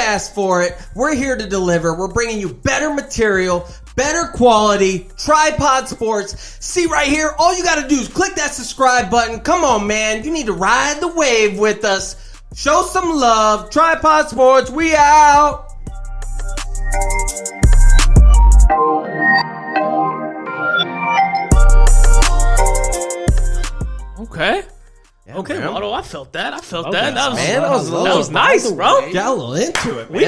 asked for it. We're here to deliver. We're bringing you better material, better quality, Tripod Sports. See right here, all you got to do is click that subscribe button. Come on, man. You need to ride the wave with us. Show some love. Tripod Sports, we out. Okay. Yeah, okay, man. Waddle, I felt that. Man, that was nice, bro. Got a little into it, man.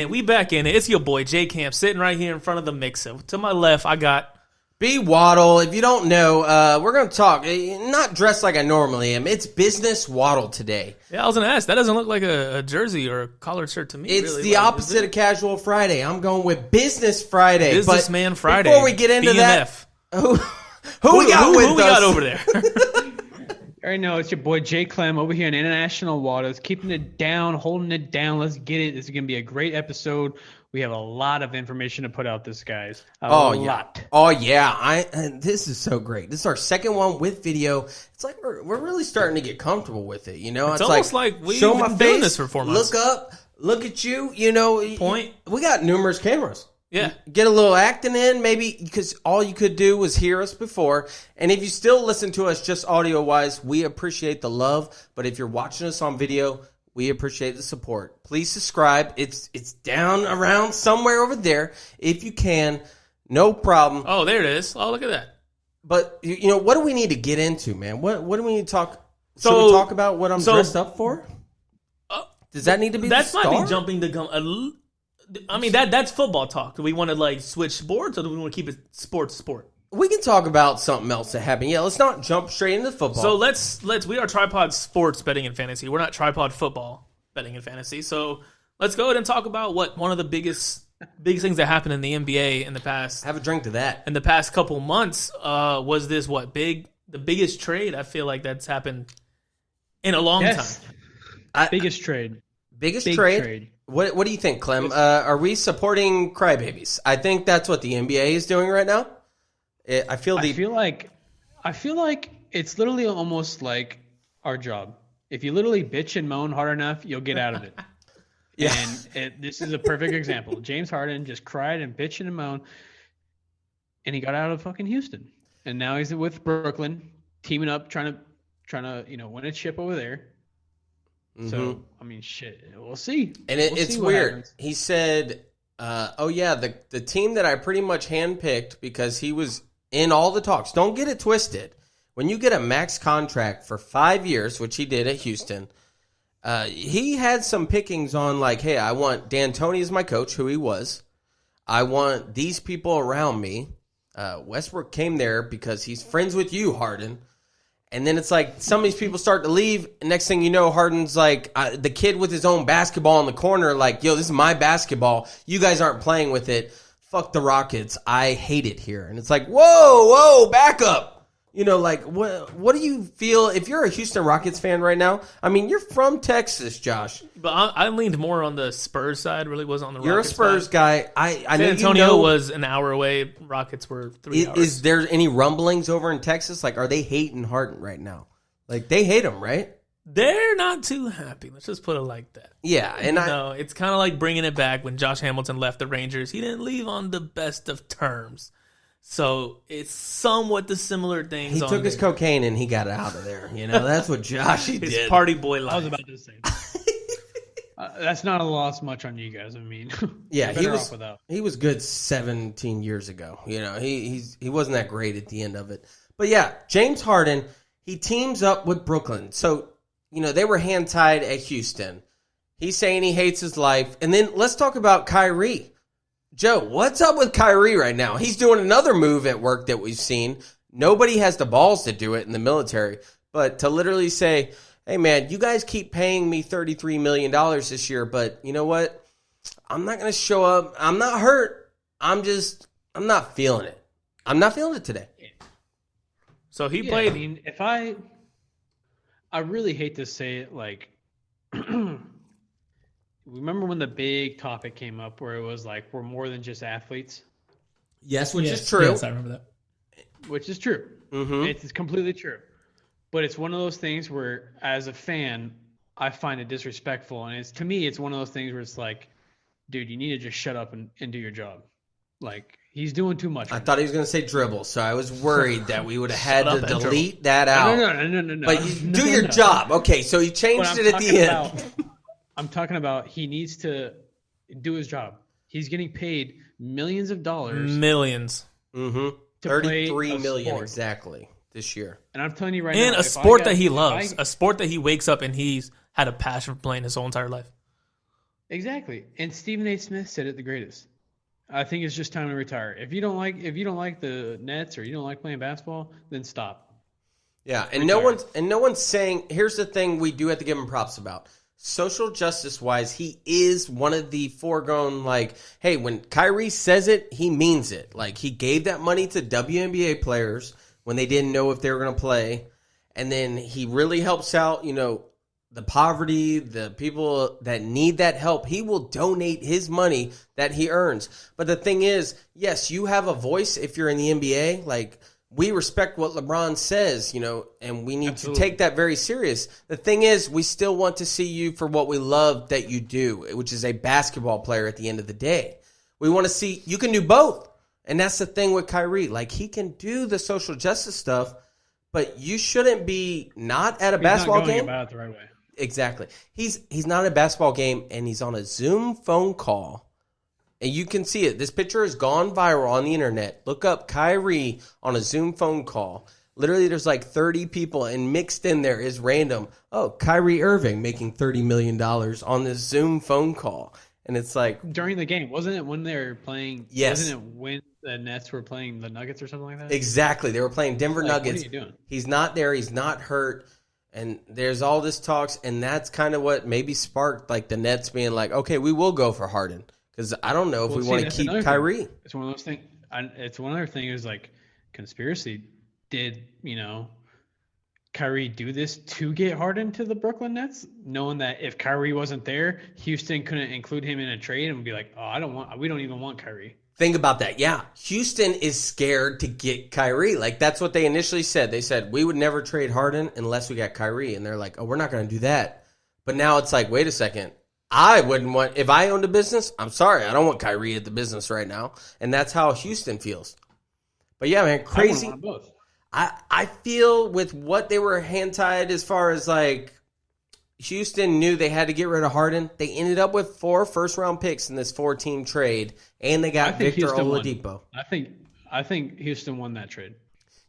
We back in it. It's your boy, J Camp, sitting right here in front of the mixer. To my left, I got... B. Waddle. If you don't know, we're going to talk. Not dressed like I normally am. It's Business Waddle today. Yeah, I was going to ask. That doesn't look like a jersey or a collared shirt to me. It's really. the opposite of Casual Friday. I'm going with Business Friday. Businessman Friday. Before we get into BMF. that, who we got over there? I already know it's your boy Jay Clem over here in International Waters, keeping it down, holding it down. Let's get it. This is going to be a great episode. We have a lot of information to put out this, guys. A lot. Oh, yeah. This is so great. This is our second one with video. It's like we're really starting to get comfortable with it, you know? It's almost like we've show been my doing face, this for 4 months. Look up, look at you, you know. Point. We got numerous cameras. Yeah. Get a little acting in, maybe, because all you could do was hear us before. And if you still listen to us just audio-wise, we appreciate the love. But if you're watching us on video, we appreciate the support. Please subscribe. It's down around somewhere over there. If you can, no problem. Oh, there it is. Oh, look at that. But, you know, what do we need to get into, man? What do we need to talk? Should we talk about what I'm dressed up for? Does that need to be That's the star? might be jumping the gun. I mean, that's football talk. Do we want to, like, switch sports, or do we want to keep it sport? We can talk about something else that happened. Yeah, let's not jump straight into football. So let's we are Tripod Sports betting and fantasy. We're not Tripod Football betting and fantasy. So let's go ahead and talk about what one of the biggest things that happened in the NBA in the past. Have a drink to that. In the past couple months, was this the biggest trade I feel like that's happened in a long time. Biggest trade. Biggest trade. What do you think, Clem? Are we supporting crybabies? I think that's what the NBA is doing right now. I feel like it's literally almost like our job. If you literally bitch and moan hard enough, you'll get out of it. Yeah. And this is a perfect example. James Harden just cried and bitched and moaned, and he got out of fucking Houston, and now he's with Brooklyn, teaming up, trying to win a chip over there. Mm-hmm. So I mean, shit, we'll see. And it's weird. Happens. He said, the team that I pretty much handpicked because he was in all the talks. Don't get it twisted. When you get a max contract for 5 years, which he did at Houston, he had some pickings on like, hey, I want D'Antoni as my coach, who he was. I want these people around me. Westbrook came there because he's friends with you, Harden. And then it's like some of these people start to leave. And next thing you know, Harden's like the kid with his own basketball in the corner. Like, yo, this is my basketball. You guys aren't playing with it. Fuck the Rockets. I hate it here. And it's like, whoa, back up. You know, like, what do you feel if you're a Houston Rockets fan right now? I mean, you're from Texas, Josh. But I leaned more on the Spurs side. Really wasn't on the You're Rockets a Spurs side. guy. I San know Antonio was an hour away. Rockets were 3 hours. Is there any rumblings over in Texas? Like, are they hating Harden right now? Like, they hate him, right? They're not too happy. Let's just put it like that. Yeah, and it's kind of like bringing it back when Josh Hamilton left the Rangers. He didn't leave on the best of terms. So it's somewhat the similar things. He took his cocaine and he got out of there. You know, that's what Joshy did. His party boy life. I was about to say that's not a loss much on you guys. I mean, yeah, he was good 17 years ago. You know, he wasn't that great at the end of it. But yeah, James Harden, he teams up with Brooklyn. So, you know, they were hand tied at Houston. He's saying he hates his life. And then let's talk about Kyrie. Joe, what's up with Kyrie right now? He's doing another move at work that we've seen. Nobody has the balls to do it in the military. But to literally say, hey, man, you guys keep paying me $33 million this year, but you know what? I'm not going to show up. I'm not hurt. I'm not feeling it. I'm not feeling it today. So he played. I mean, I really hate to say it, like, remember when the big topic came up where it was like, we're more than just athletes? Yes, which is true. Yes, I remember that. Which is true. Mm-hmm. It's completely true. But it's one of those things where, as a fan, I find it disrespectful. And to me, it's one of those things where it's like, dude, you need to just shut up and do your job. Like, he's doing too much. I thought he was going to say dribble, so I was worried that we would have had Shut to up and delete that out. No. But do your job. Okay, so he changed it at the end. I'm talking about he needs to do his job. He's getting paid millions of dollars. Millions. Mm-hmm. 33 million exactly this year. And I'm telling you right In now. a sport that he loves. A sport that he wakes up and he's had a passion for playing his whole entire life. Exactly. And Stephen A. Smith said it the greatest. I think it's just time to retire. If you don't like the Nets or you don't like playing basketball, then stop. Yeah, and Retire. no one's saying. Here's the thing: we do have to give him props about social justice wise. He is one of the foregone. Like, hey, when Kyrie says it, he means it. Like, he gave that money to WNBA players when they didn't know if they were going to play, and then he really helps out. The poverty, the people that need that help, he will donate his money that he earns. But the thing is, yes, you have a voice if you're in the NBA. Like, we respect what LeBron says, and we need to take that very serious. The thing is, we still want to see you for what we love that you do, which is a basketball player at the end of the day. We want to see you can do both. And that's the thing with Kyrie. Like, he can do the social justice stuff, but you shouldn't be not at a basketball not going game. about it the right way. Exactly. He's not at a basketball game, and he's on a Zoom phone call. And you can see it. This picture has gone viral on the internet. Look up Kyrie on a Zoom phone call. Literally, there's like 30 people, and mixed in there is random. Oh, Kyrie Irving making $30 million on this Zoom phone call. And it's like... During the game. Wasn't it when they were playing... Yes. Wasn't it when the Nets were playing the Nuggets or something like that? Exactly. They were playing Denver Nuggets. What are you doing? He's not there. He's not hurt. And there's all this talks, and that's kind of what maybe sparked like the Nets being like, okay, we will go for Harden. Because I don't know if we want to keep Kyrie. It's one of those things. It's one other thing is like conspiracy. Did Kyrie do this to get Harden to the Brooklyn Nets, knowing that if Kyrie wasn't there, Houston couldn't include him in a trade and be like, oh, we don't even want Kyrie. Think about that. Yeah, Houston is scared to get Kyrie. Like, that's what they initially said. They said, we would never trade Harden unless we got Kyrie. And they're like, oh, we're not going to do that. But now it's like, wait a second. I wouldn't want, if I owned a business, I'm sorry, I don't want Kyrie at the business right now. And that's how Houston feels. But yeah, man, crazy. I want both. I feel with what they were hand-tied as far as like Houston knew they had to get rid of Harden. They ended up with 4 first-round picks in this 4-team trade, and they got Victor Oladipo. I think Houston won that trade.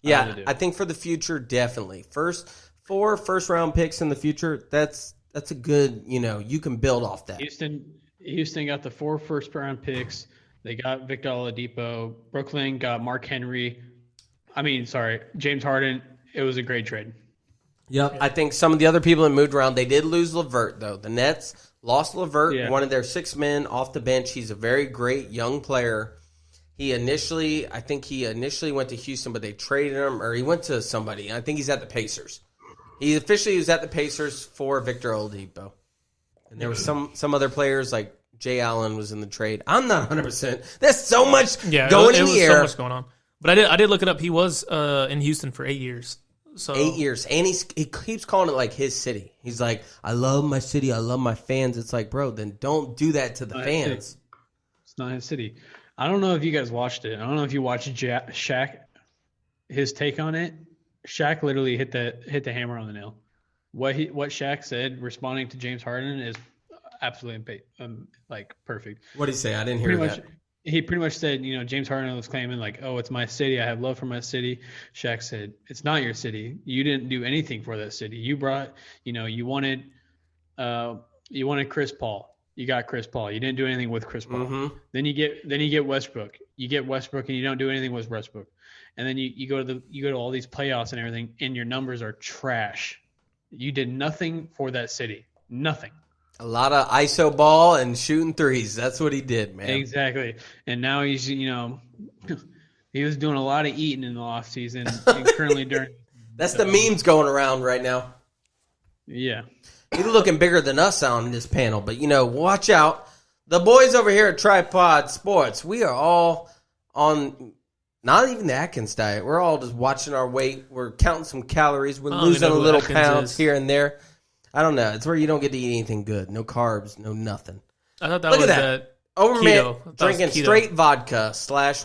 Yeah, I think for the future, definitely. 4 first-round picks in the future, that's a good, you can build off that. Houston got the 4 first-round picks. They got Victor Oladipo. Brooklyn got James Harden. It was a great trade. Yep. I think some of the other people that moved around, they did lose LeVert, though. The Nets lost LeVert, one of their 6 men off the bench. He's a very great young player. I think he initially went to Houston, but they traded him, or he went to somebody. I think he's at the Pacers. He officially was at the Pacers for Victor Oladipo. And there were some other players, like Jay Allen was in the trade. I'm not 100%. There's so much going in the air. So much going on. But I did look it up. He was in Houston for 8 years. So 8 years. And he keeps calling it like his city. He's like, I love my city. I love my fans. It's like, bro, then don't do that to the fans. It's not his city. I don't know if you guys watched it. I don't know if you watched Shaq, his take on it. Shaq literally hit the hammer on the nail. What Shaq said responding to James Harden is absolutely perfect. What did he say? I didn't hear that. He pretty much said, James Harden was claiming like, oh, it's my city. I have love for my city. Shaq said, it's not your city. You didn't do anything for that city. You brought, you wanted Chris Paul. You got Chris Paul. You didn't do anything with Chris Paul. Mm-hmm. Then you get Westbrook. You get Westbrook and you don't do anything with Westbrook. And then you go to all these playoffs and everything, and your numbers are trash. You did nothing for that city. Nothing. A lot of ISO ball and shooting threes. That's what he did, man. Exactly. And now he's, he was doing a lot of eating in the off season and currently during. That's the memes going around right now. Yeah. He's looking bigger than us on this panel, but watch out. The boys over here at Tripod Sports, we are all on not even the Atkins diet. We're all just watching our weight. We're counting some calories. We're losing a little pounds here and there. I don't know. It's where you don't get to eat anything good. No carbs, no nothing. I thought that was Overman Keto. drinking Keto. straight vodka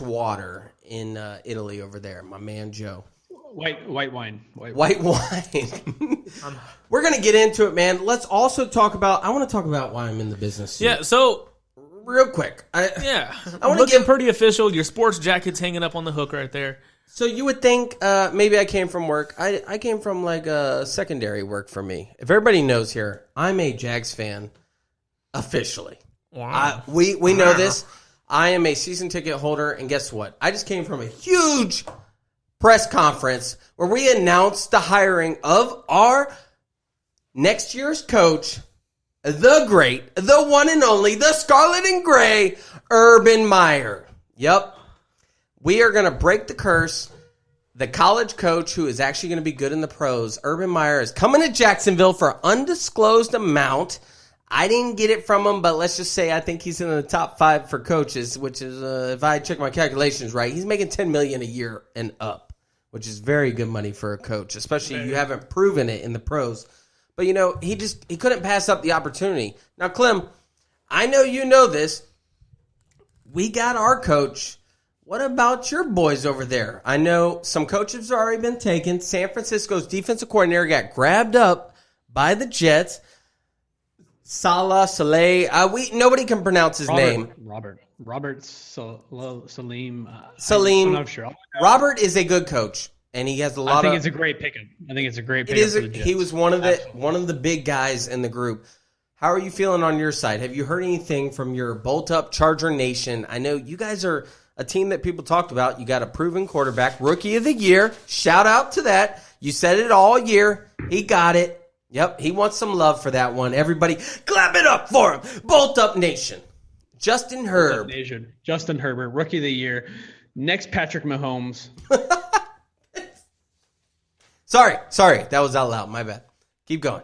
/ water in Italy over there. My man Joe. White wine. White wine. We're gonna get into it, man. Let's also talk about. I want to talk about why I'm in the business. Yeah. So real quick. I want to looking pretty official. Your sports jacket's hanging up on the hook right there. So you would think maybe I came from work. I came from like a secondary work for me. If everybody knows here, I'm a Jags fan officially. Wow. We know this. I am a season ticket holder, and guess what? I just came from a huge press conference where we announced the hiring of our next year's coach, the great, the one and only, the Scarlet and Gray, Urban Meyer. Yep. We are going to break the curse. The college coach who is actually going to be good in the pros, Urban Meyer, is coming to Jacksonville for an undisclosed amount. I didn't get it from him, but let's just say I think he's in the top 5 for coaches, which is, if I check my calculations right, he's making $10 million a year and up, which is very good money for a coach, especially you haven't proven it in the pros. But, you know, he couldn't pass up the opportunity. Now, Clem, I know you know this. We got our coach. What about your boys over there? I know some coaches have already been taken. San Francisco's defensive coordinator got grabbed up by the Jets. Saleh. Nobody can pronounce his name. Robert Salim. Salim. I'm not sure. Robert is a good coach, and he has a lot. I think it's a great pickup. For the Jets. He was one of the big guys in the group. How are you feeling on your side? Have you heard anything from your bolt up Charger Nation? I know you guys are a team that people talked about. You got a proven quarterback, rookie of the year. Shout out to that. You said it all year. He got it. Yep, he wants some love for that one. Everybody, clap it up for him. Bolt Up Nation. Justin Herbert, rookie of the year. Next, Patrick Mahomes. Sorry, that was out loud. My bad. Keep going.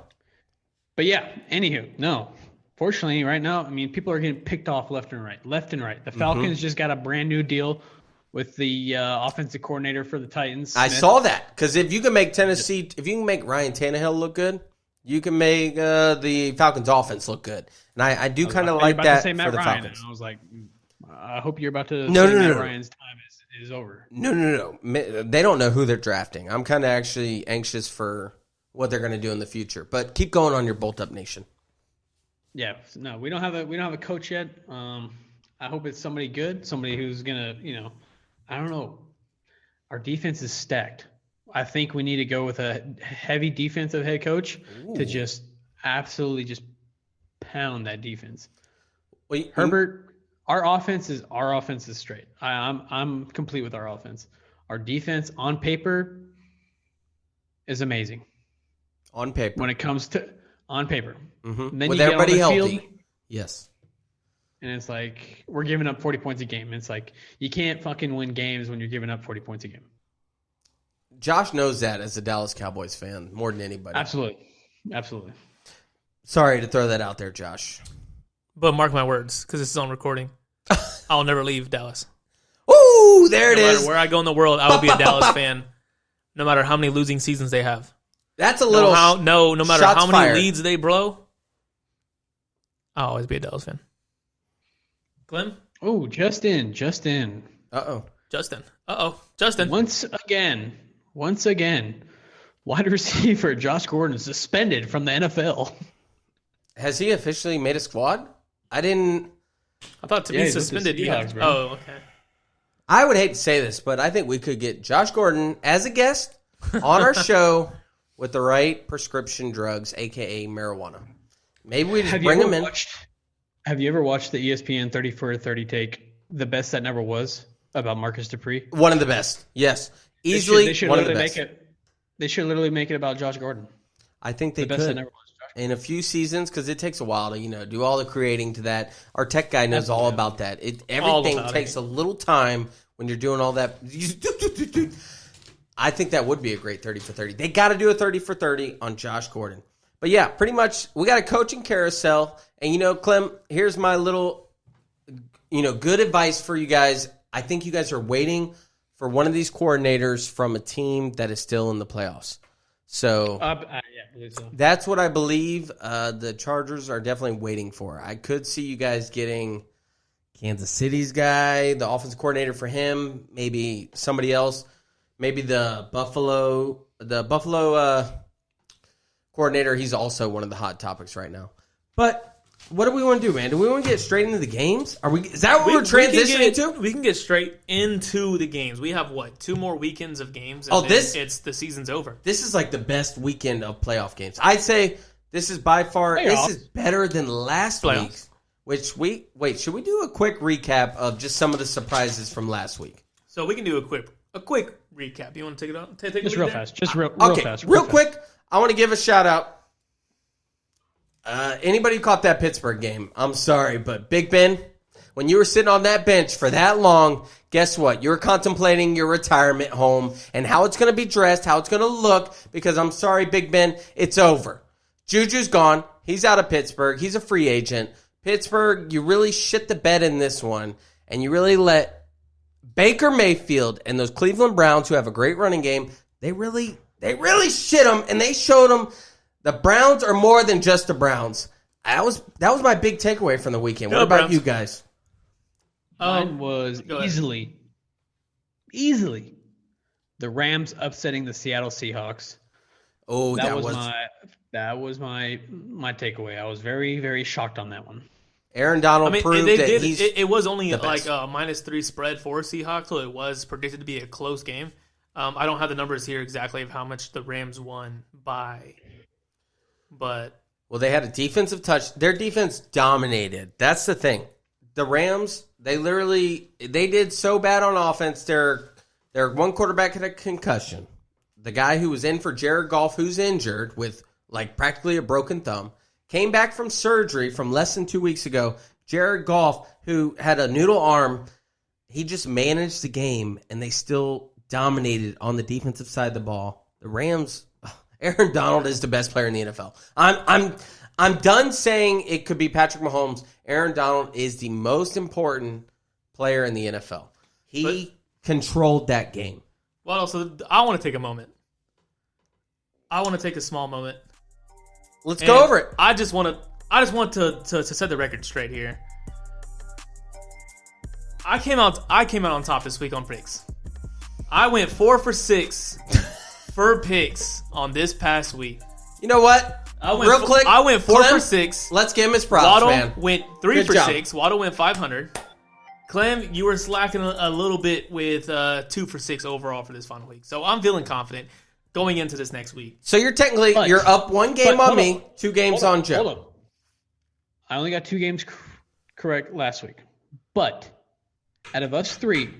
But yeah, anywho, no. Fortunately, right now, I mean, people are getting picked off left and right. The Falcons just got a brand new deal with the offensive coordinator for the Titans. I saw that because if you can make if you can make Ryan Tannehill look good, you can make the Falcons offense look good. And I do kind of like that for the Falcons. I was like, I hope you're about to no. Ryan's time is over. No. They don't know who they're drafting. I'm kind of actually anxious for what they're going to do in the future. But keep going on your Bolt Up Nation. Yeah, no, we don't have a coach yet. I hope it's somebody good, somebody who's gonna, I don't know. Our defense is stacked. I think we need to go with a heavy defensive head coach to just absolutely just pound that defense. Herbert, our offense is straight. I'm complete with our offense. Our defense on paper is amazing. On paper, when it comes to on paper, mm-hmm. Then with you everybody get on the healthy, field, yes. And it's like we're giving up 40 points a game. It's like you can't fucking win games when you're giving up 40 points a game. Josh knows that as a Dallas Cowboys fan more than anybody. Absolutely. Sorry to throw that out there, Josh. But mark my words, because this is on recording. I'll never leave Dallas. Ooh, there it is. No matter where I go in the world, I will be a Dallas fan, no matter how many losing seasons they have. That's a little no matter how many fired. leads they blow, I'll always be a Dallas fan. Glenn? Oh, Justin. Uh-oh. Justin. Once again, wide receiver Josh Gordon is suspended from the NFL. Has he officially made a squad? I thought to be suspended. Oh, okay. I would hate to say this, but I think we could get Josh Gordon as a guest on our show with the right prescription drugs, a.k.a. marijuana. Maybe we just bring him in. Have you ever watched the ESPN 30 for 30 take, The Best That Never Was, about Marcus Dupree? One of the best. Yes. Easily one of the best. They should literally make it about Josh Gordon. I think they Best That could. Never Was, Josh In a few seasons, because it takes a while to, do all the creating to that. Our tech guy knows all about that. Everything takes a little time when you're doing all that. I think that would be a great 30 for 30. They got to do a 30 for 30 on Josh Gordon. But yeah, pretty much we got a coaching carousel. And, Clem, here's my little, good advice for you guys. I think you guys are waiting for one of these coordinators from a team that is still in the playoffs. So, I believe so. That's what I believe the Chargers are definitely waiting for. I could see you guys getting Kansas City's guy, the offensive coordinator for him, maybe somebody else, maybe the Buffalo coordinator. He's also one of the hot topics right now. But what do we want to do, man? Do we want to get straight into the games? Is that what we're transitioning to? We can get straight into the games. We have, 2 more weekends of games, and the season's over. This is like the best weekend of playoff games. I'd say this is by far, this is better than last week. Should we do a quick recap of just some of the surprises from last week? So we can do a quick recap. You want to take it on? Just real fast. Real quick, I want to give a shout out. Anybody caught that Pittsburgh game? I'm sorry, but Big Ben, when you were sitting on that bench for that long, guess what? You were contemplating your retirement home and how it's going to be dressed, how it's going to look, because I'm sorry, Big Ben, it's over. Juju's gone. He's out of Pittsburgh. He's a free agent. Pittsburgh, you really shit the bed in this one, and you really let Baker Mayfield and those Cleveland Browns, who have a great running game, they really shit them, and they showed them the Browns are more than just the Browns. That was my big takeaway from the weekend. What about you guys? Mine was easily the Rams upsetting the Seattle Seahawks. Oh, that was my takeaway. I was very, very shocked on that one. Aaron Donald proved that it was only like a -3 spread for Seahawks, so it was predicted to be a close game. I don't have the numbers here exactly of how much the Rams won by. But they had a defensive touch. Their defense dominated. That's the thing. The Rams, they did so bad on offense. Their one quarterback had a concussion. The guy who was in for Jared Goff, who's injured with like practically a broken thumb, came back from surgery from less than 2 weeks ago. Jared Goff, who had a noodle arm, he just managed the game, and they still dominated on the defensive side of the ball. The Rams. Aaron Donald is the best player in the NFL. I'm done saying it could be Patrick Mahomes. Aaron Donald is the most important player in the NFL. He controlled that game. Well, so I want to take a moment. I want to take a small moment. Let's go over it. I just want to set the record straight here. I came out on top this week on picks. I went 4 for 6. For picks on this past week. You know what? I went 4 for 6. Let's give him his props, Waddle man. Went 3 for 6. Waddle went 500. Clem, you were slacking a little bit with 2 for 6 overall for this final week. So I'm feeling confident going into this next week. So you're technically you're up 1 game on me, 2 games on Joe. Hold on. I only got 2 games correct last week. But out of us 3,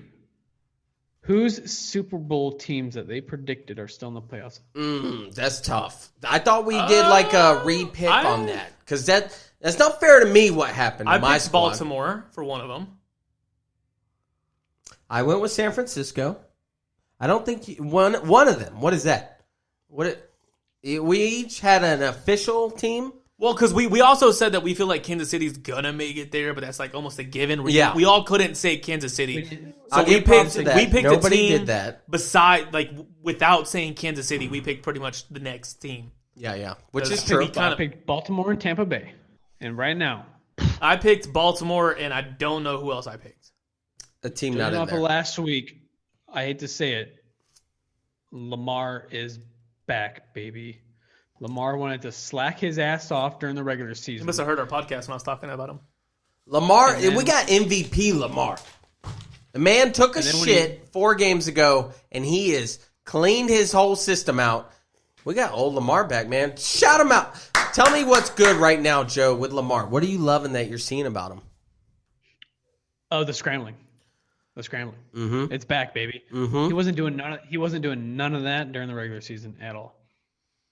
whose Super Bowl teams that they predicted are still in the playoffs? That's tough. I thought we did like a re-pick on that because that's not fair to me. What happened? To my picked squad. Baltimore for one of them. I went with San Francisco. I don't think one of them. What is that? We each had an official team. Well, because we also said that we feel like Kansas City's gonna make it there, but that's like almost a given. We all couldn't say Kansas City, so we picked Nobody a team did that. Without saying Kansas City, we picked pretty much the next team. Yeah, which is true. I picked Baltimore and Tampa Bay, and right now I picked Baltimore, and I don't know who else I picked. A team not in there. Last week, I hate to say it, Lamar is back, baby. Lamar wanted to slack his ass off during the regular season. You must have heard our podcast when I was talking about him. Lamar, we got MVP Lamar. The man took a shit 4 games ago, and he has cleaned his whole system out. We got old Lamar back, man. Shout him out. Tell me what's good right now, Joe, with Lamar. What are you loving that you're seeing about him? Oh, the scrambling. Mm-hmm. It's back, baby. Mm-hmm. He wasn't doing none of that during the regular season at all.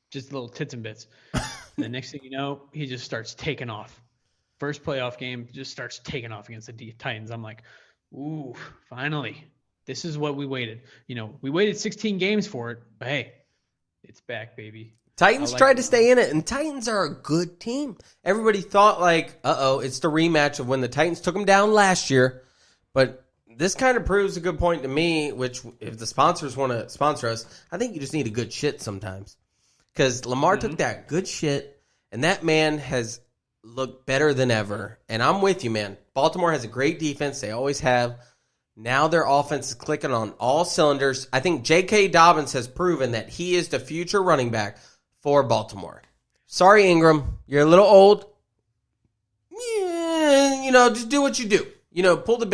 Just little tits and bits. And the next thing you know, he just starts taking off. First playoff game, just starts taking off against the Titans. I'm like, ooh, finally. This is what we waited. We waited 16 games for it, but hey, it's back, baby. Titans tried to stay in it, and Titans are a good team. Everybody thought it's the rematch of when the Titans took them down last year. But this kind of proves a good point to me, which if the sponsors want to sponsor us, I think you just need a good shit sometimes. Because Lamar took that good shit, and that man has looked better than ever. And I'm with you, man. Baltimore has a great defense. They always have. Now their offense is clicking on all cylinders. I think J.K. Dobbins has proven that he is the future running back for Baltimore. Sorry, Ingram. You're a little old. Yeah, just do what you do. Pull the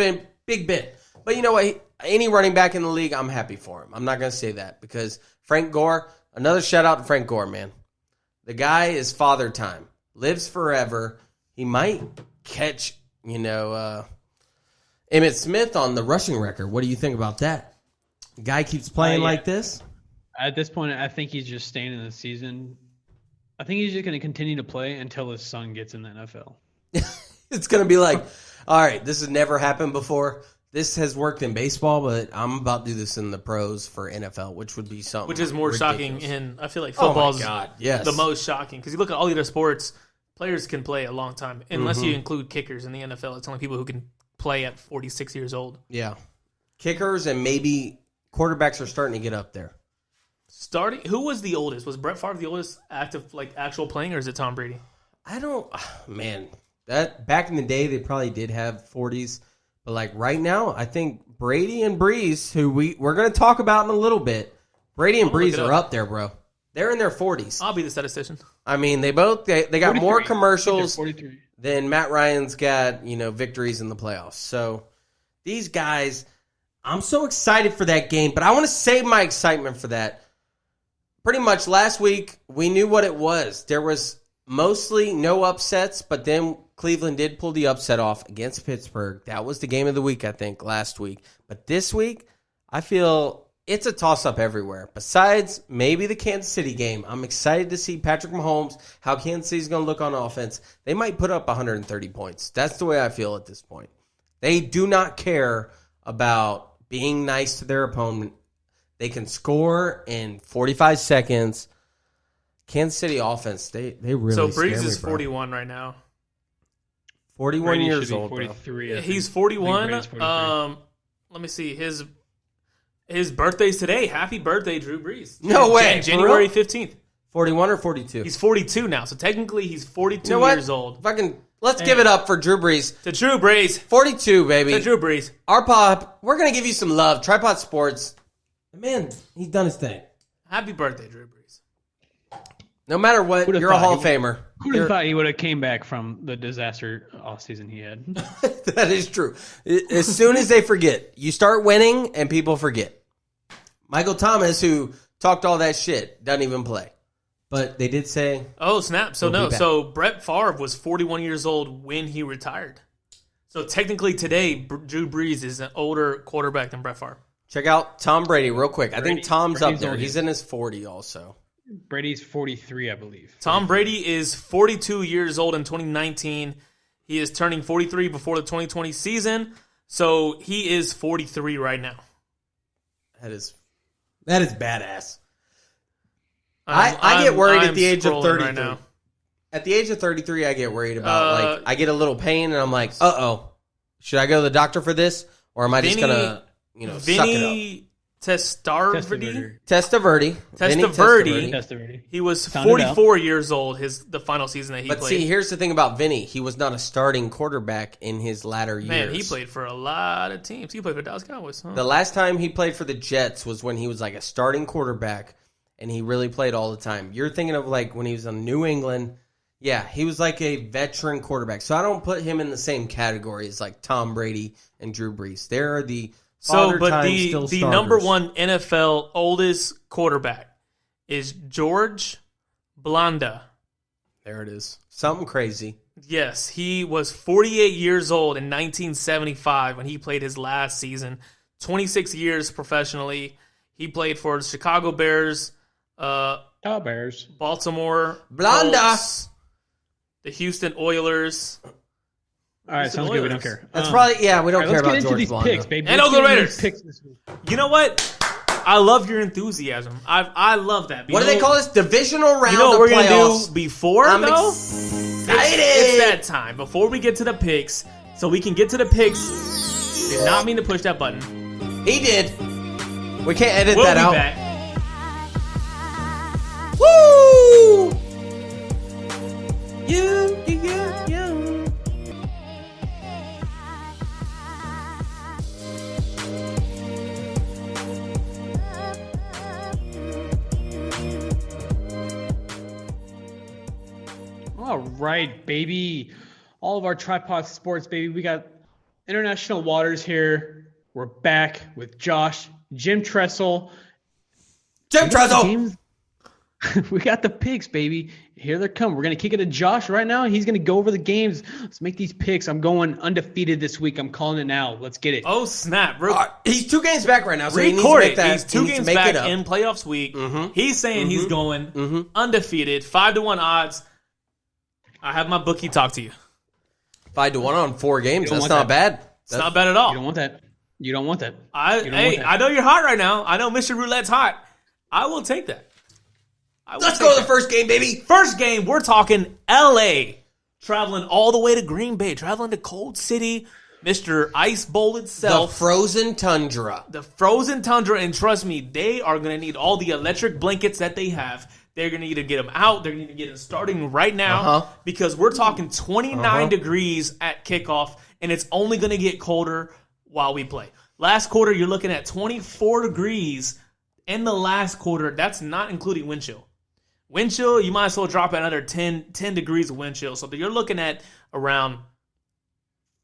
big Ben. But you know what? Any running back in the league, I'm happy for him. I'm not going to say that because Frank Gore, another shout out to Frank Gore, man. The guy is father time. Lives forever. He might catch, Emmitt Smith on the rushing record. What do you think about that? The guy keeps playing like this? At this point, I think he's just staying in the season. I think he's just going to continue to play until his son gets in the NFL. It's going to be like, all right, this has never happened before. This has worked in baseball, but I'm about to do this in the pros for NFL, which would be something. Which is more ridiculous. Shocking in, I feel like football's yes. the most shocking. Because you look at all the other sports, players can play a long time. Unless you include kickers in the NFL. It's only people who can play at 46 years old. Yeah. Kickers and maybe quarterbacks are starting to get up there. Who was the oldest? Was Brett Favre the oldest active, actual playing, or is it Tom Brady? That back in the day, they probably did have 40s. But right now, I think Brady and Breeze, who we're going to talk about in a little bit, Brady and Breeze are up there, bro. They're in their 40s. I'll be the statistician. I mean, they got 43. more commercials 43. than Matt Ryan's got, victories in the playoffs. So these guys, I'm so excited for that game, but I want to save my excitement for that. Pretty much last week, we knew what it was. There was mostly no upsets, but then Cleveland did pull the upset off against Pittsburgh. That was the game of the week, I think, last week. But this week, I feel it's a toss-up everywhere. Besides maybe the Kansas City game, I'm excited to see Patrick Mahomes, how Kansas City's going to look on offense. They might put up 130 points. That's the way I feel at this point. They do not care about being nice to their opponent. They can score in 45 seconds. Kansas City offense, they really So scare Breeze me, is bro. 41 right now. 41 Brady years should be old, 43. bro. He's 41. Brady's 43. Let me see. His birthday's today. Happy birthday, Drew Brees. No way, for January real? 15th. 41 or 42? He's 42 now. So technically he's 42 You know what? years old. Let's give it up for Drew Brees. To Drew Brees. 42, baby. To Drew Brees. Our pop, we're going to give you some love. Tripod Sports. Man, he's done his thing. Happy birthday, Drew Brees. No matter what, Who'da you're a thought Hall of Famer. Who'd have thought he would have came back from the disaster offseason he had? That is true. As soon as they forget, you start winning and people forget. Michael Thomas, who talked all that shit, doesn't even play. But they did say... Oh, snap. So, We'll no. be back. So, Brett Favre was 41 years old when he retired. So, technically today, Drew Brees is an older quarterback than Brett Favre. Check out Tom Brady real quick. I think Tom's up Brady's there. old. He's in his 40 also. Brady's 43, I believe. Tom Brady is 42 years old in 2019. He is turning 43 before the 2020 season. So, he is 43 right now. That is badass. I get worried at the age of 33. Right now. At the age of 33, I get worried about, I get a little pain, and I'm like, uh-oh. Should I go to the doctor for this? Or am I just going to, suck it up? Vinny Testaverde. Testaverde. He was Sounded 44 years old the final season that he But played. see, here's the thing about Vinny. He was not a starting quarterback in his latter years. Man, he played for a lot of teams. He played for Dallas Cowboys. Huh? The last time he played for the Jets was when he was like a starting quarterback, and he really played all the time. You're thinking of when he was in New England. Yeah, he was like a veteran quarterback. So I don't put him in the same category as Tom Brady and Drew Brees. They're the the number one NFL oldest quarterback is George Blanda. There it is. Something crazy. Yes, he was 48 years old in 1975 when he played his last season. 26 years professionally. He played for the Chicago Bears, Bears. Baltimore Blanda. Colts, the Houston Oilers. All right, sounds good. We don't care. That's probably, we don't care about Let's get into George these Blanda. picks, baby. And Let's Oakland get into Raiders. these picks this week. You know what? I love your enthusiasm. I love that. What do they call this? Divisional round You know what of we're going playoffs. to do before, I'm though? excited. It's that time. Before we get to the picks, so we can get to the picks, did not mean to push that button. He did. We can't edit We'll that be out. back. Woo! You. All right, baby. All of our Tripod Sports, baby. We got international waters here. We're back with Josh, Jim Tressel. Jim Tressel! We got the picks, baby. Here they come. We're going to kick it to Josh right now. He's going to go over the games. Let's make these picks. I'm going undefeated this week. I'm calling it now. Let's get it. Oh, snap. He's 2 games back right now, so he needs to Record make it. that. He's 2 games back in playoffs week. Mm-hmm. He's saying he's going undefeated, 5-1 odds. I have my bookie talk to you. 5-1 on 4 games. That's want not bad. It's not bad at all. You don't want that. You don't want that. I know you're hot right now. I know Mr. Roulette's hot. I will take that. Let's go to the first game, baby. First game, we're talking L.A. Traveling all the way to Green Bay. Traveling to Cold City. Mr. Ice Bowl itself. The frozen tundra. The frozen tundra. And trust me, they are going to need all the electric blankets that they have. They're going to need to get them out. They're going to get them starting right now. Because we're talking 29 degrees at kickoff. And it's only going to get colder while we play. Last quarter, you're looking at 24 degrees in the last quarter. That's not including wind chill. Wind chill, you might as well drop another 10 degrees of wind chill. So you're looking at around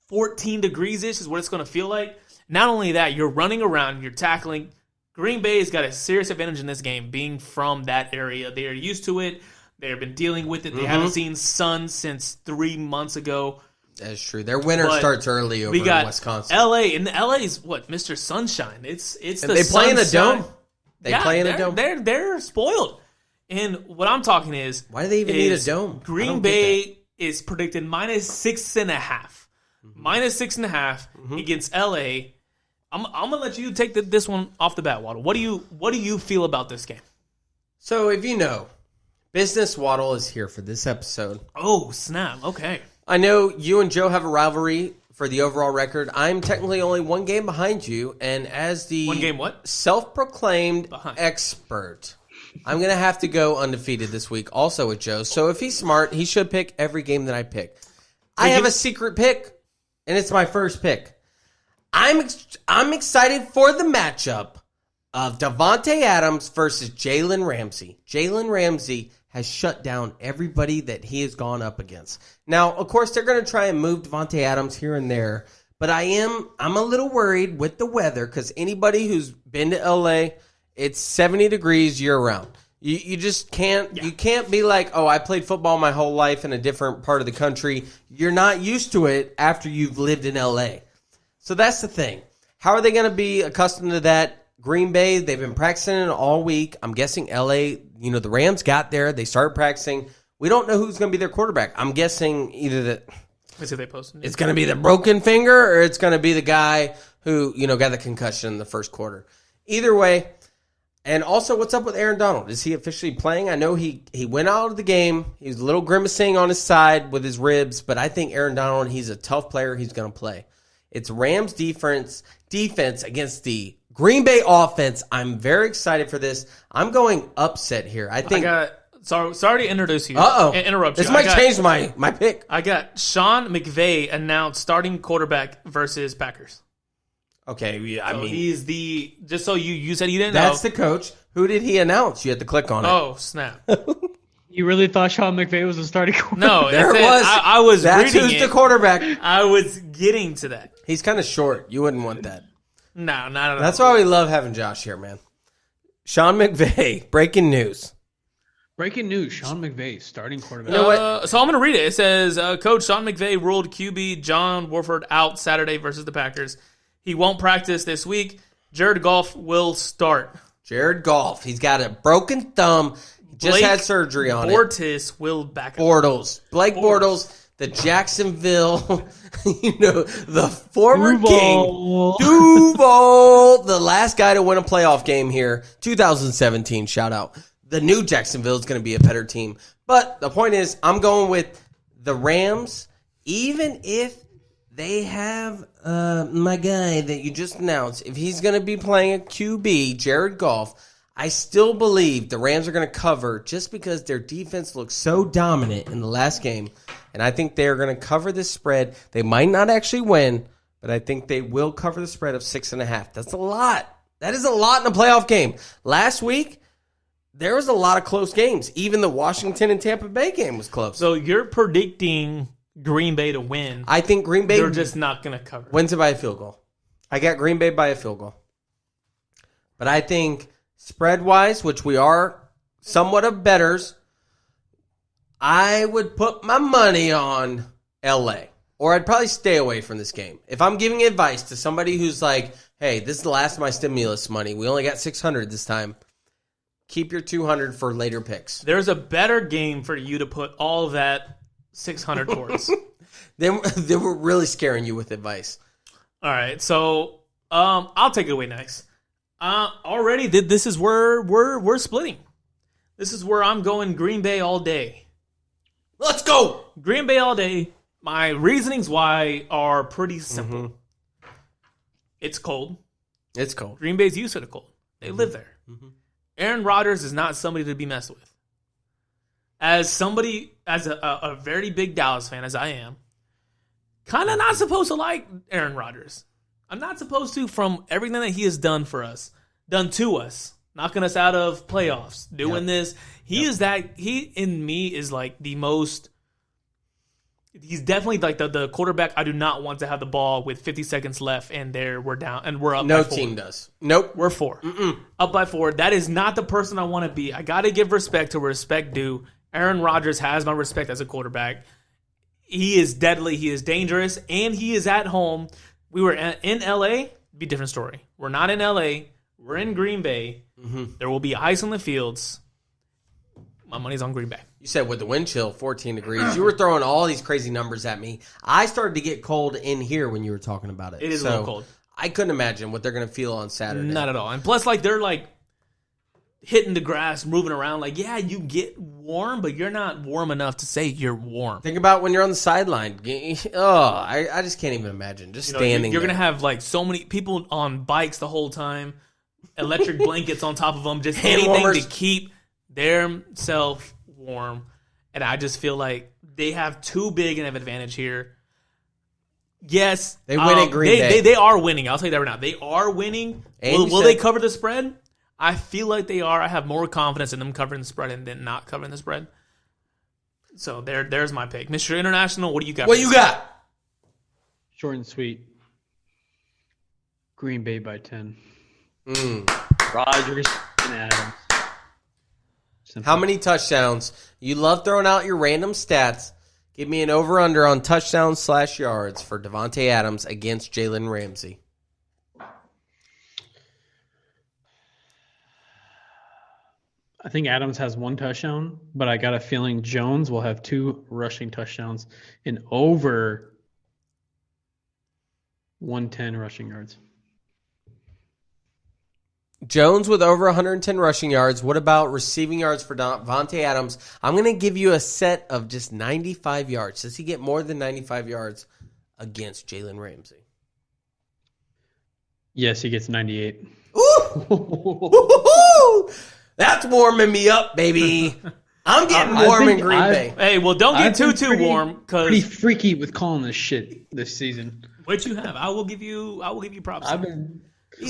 14 degrees-ish is what it's going to feel like. Not only that, you're running around, you're tackling. Green Bay's got a serious advantage in this game, being from that area. They are used to it. They've been dealing with it. They haven't seen sun since 3 months ago. That's true. Their winter starts early over in Wisconsin. LA, and LA is what? Mr. Sunshine. It's and they play in a dome. They play in a dome. They're spoiled. And what I'm talking is, why do they even need a dome? Green Bay is predicted -6.5. -6.5 against LA. I'm gonna let you take this one off the bat, Waddle. What do you feel about this game? So if you know, Business Waddle is here for this episode. Oh snap! Okay. I know you and Joe have a rivalry for the overall record. I'm technically only 1 game behind you, and as the 1 game what? Self-proclaimed expert, I'm going to have to go undefeated this week also with Joe. So if he's smart, he should pick every game that I pick. I have a secret pick, and it's my first pick. I'm excited for the matchup of Davante Adams versus Jalen Ramsey. Jalen Ramsey has shut down everybody that he has gone up against. Now, of course, they're going to try and move Davante Adams here and there, but I'm a little worried with the weather because anybody who's been to LA, it's 70 degrees year round. You just can't you can't be like, oh, I played football my whole life in a different part of the country. You're not used to it after you've lived in LA. So that's the thing. How are they going to be accustomed to that? Green Bay, they've been practicing it all week. I'm guessing LA, the Rams got there. They started practicing. We don't know who's going to be their quarterback. I'm guessing either that it's going to be the broken finger or it's going to be the guy who, got the concussion in the first quarter. Either way. And also, what's up with Aaron Donald? Is he officially playing? I know he went out of the game. He was a little grimacing on his side with his ribs, but I think Aaron Donald, he's a tough player. He's going to play. It's Rams defense against the Green Bay offense. I'm very excited for this. I'm going upset here. I think. Sorry to introduce you. Interrupt you. This might change my pick. I got Sean McVay announced starting quarterback versus Packers. Okay, I mean he's the just so you said you didn't know. That's the coach. Who did he announce? You had to click on it. Oh snap! You really thought Sean McVay was a starting quarterback? No, there it was. I was. That's who's the quarterback. I was getting to that. He's kind of short. You wouldn't want that. No, not at all. That's why we love having Josh here, man. Sean McVay, breaking news. Breaking news, Sean McVay, starting quarterback. You know what? So I'm going to read it. It says, Coach Sean McVay ruled QB John Wolford out Saturday versus the Packers. He won't practice this week. Jared Goff will start. Jared Goff. He's got a broken thumb. He just had surgery on Bortles will back up. Blake Bortles. The Jacksonville, the former Duval. king, Duval, the last guy to win a playoff game here, 2017, shout out. The new Jacksonville is going to be a better team. But the point is, I'm going with the Rams, even if they have my guy that you just announced. If he's going to be playing a QB, Jared Goff, I still believe the Rams are going to cover just because their defense looks so dominant in the last game. And I think they're going to cover this spread. They might not actually win, but I think they will cover the spread of 6.5. That's a lot. That is a lot in a playoff game. Last week, there was a lot of close games. Even the Washington and Tampa Bay game was close. So you're predicting Green Bay to win. I think Green Bay... They're just not going to cover. Wins it by a field goal. I got Green Bay by a field goal. But I think spread-wise, which we are somewhat of bettors, I would put my money on L.A. Or I'd probably stay away from this game. If I'm giving advice to somebody who's like, hey, this is the last of my stimulus money. We only got $600 this time. Keep your $200 for later picks. There's a better game for you to put all of that $600 towards. They were really scaring you with advice. All right, so I'll take it away next. Already, this is where we're splitting. This is where I'm going Green Bay all day. Let's go! Green Bay all day. My reasonings why are pretty simple. Mm-hmm. It's cold. It's cold. Green Bay's used to the cold. They live there. Mm-hmm. Aaron Rodgers is not somebody to be messed with. As somebody, as a very big Dallas fan, as I am, kind of not supposed to like Aaron Rodgers. I'm not supposed to, from everything that he has done for us, done to us, knocking us out of playoffs, doing this. He in me is like the most, he's definitely like the quarterback I do not want to have the ball with 50 seconds left and we're down and we're up by 4. No team does. Nope. We're 4. Up by 4. That is not the person I want to be. I got to give respect to respect due. Aaron Rodgers has my respect as a quarterback. He is deadly. He is dangerous. And he is at home. We were in L.A. Be a different story. We're not in L.A. We're in Green Bay. Mm-hmm. There will be ice on the fields. My money's on Green Bay. You said with the wind chill, 14 degrees. You were throwing all these crazy numbers at me. I started to get cold in here when you were talking about it. It is a little cold. I couldn't imagine what they're going to feel on Saturday. Not at all. And plus, like, they're like hitting the grass, moving around. Like, yeah, you get warm, but you're not warm enough to say you're warm. Think about when you're on the sideline. Oh, I just can't even imagine. Just standing You're going to have, like, so many people on bikes the whole time, electric blankets on top of them, just anything to keep themselves warm. And I just feel like they have too big an advantage here. Yes. They win at Green Bay. They are winning. I'll tell you that right now. They are winning. Will they cover the spread? I feel like they are. I have more confidence in them covering the spread than not covering the spread. So there's my pick. Mr. International, what do you got? What you got? Short and sweet. Green Bay by 10. Rodgers and Adams. Simple. How many touchdowns? You love throwing out your random stats. Give me an over-under on touchdowns/yards for Davante Adams against Jalen Ramsey. I think Adams has 1 touchdown, but I got a feeling Jones will have 2 rushing touchdowns and over 110 rushing yards. Jones with over 110 rushing yards. What about receiving yards for Davante Adams? I'm going to give you a set of just 95 yards. Does he get more than 95 yards against Jalen Ramsey? Yes, he gets 98. Ooh! That's warming me up, baby. I'm getting warm in Green Bay. Hey, well, don't get too warm because pretty freaky with calling this shit this season. What you have, I will give you props.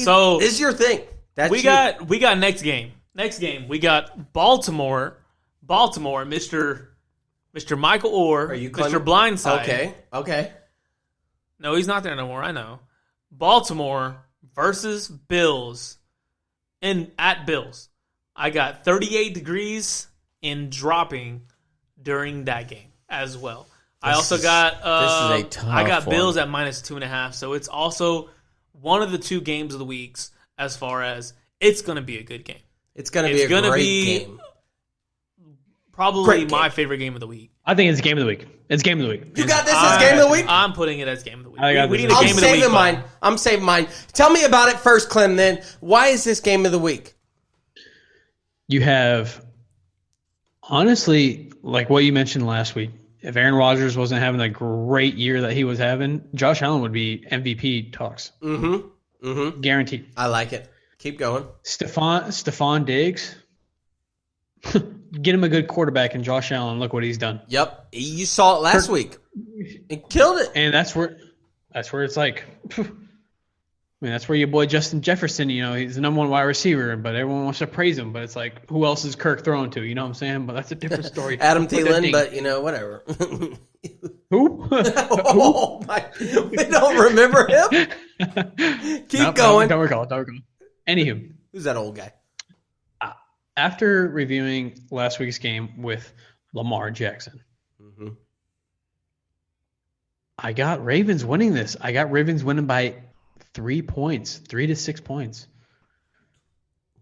So this is your thing. We got next game. Next game, we got Baltimore, Mr. Michael Orr, Mr. Blindside. Okay. No, he's not there no more. I know. Baltimore versus Bills, at Bills. I got 38 degrees and dropping during that game as well. I also got this is a tough I got one. Bills at -2.5, so it's also one of the 2 games of the weeks. As far as it's going to be a good game. It's going to be a great game. Probably my favorite game of the week. I think it's game of the week. It's game of the week. You got this as game of the week? I'm putting it as game of the week. We need a game of the week. I'm saving mine. Tell me about it first, Clem, then. Why is this game of the week? You have, honestly, like what you mentioned last week, if Aaron Rodgers wasn't having the great year that he was having, Josh Allen would be MVP talks. Guaranteed. I like it. Keep going. Stephon Diggs. Get him a good quarterback in Josh Allen. Look what he's done. Yep. You saw it last week. It killed it. And that's where it's like I mean, that's where your boy Justin Jefferson, he's the number 1 wide receiver, but everyone wants to praise him. But it's like, who else is Kirk throwing to? You know what I'm saying? But that's a different story. Adam Thielen, but whatever. Who? Oh my! We don't remember him. Keep going. Don't recall. Anywho, who's that old guy? After reviewing last week's game with Lamar Jackson, I got Ravens winning this. I got Ravens winning by 3 points, 3 to 6 points.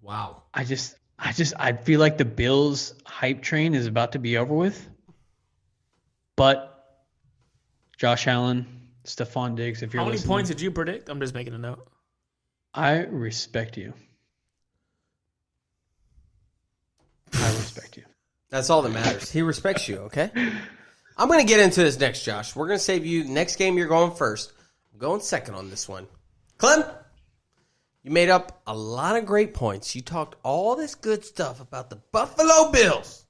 Wow. I feel like the Bills hype train is about to be over with. But Josh Allen, Stephon Diggs, if you're How many listening, points did you predict? I'm just making a note. I respect you. I respect you. That's all that matters. He respects you, okay? I'm going to get into this next, Josh. We're going to save you. Next game, you're going first. I'm going second on this one. Clem, you made up a lot of great points. You talked all this good stuff about the Buffalo Bills.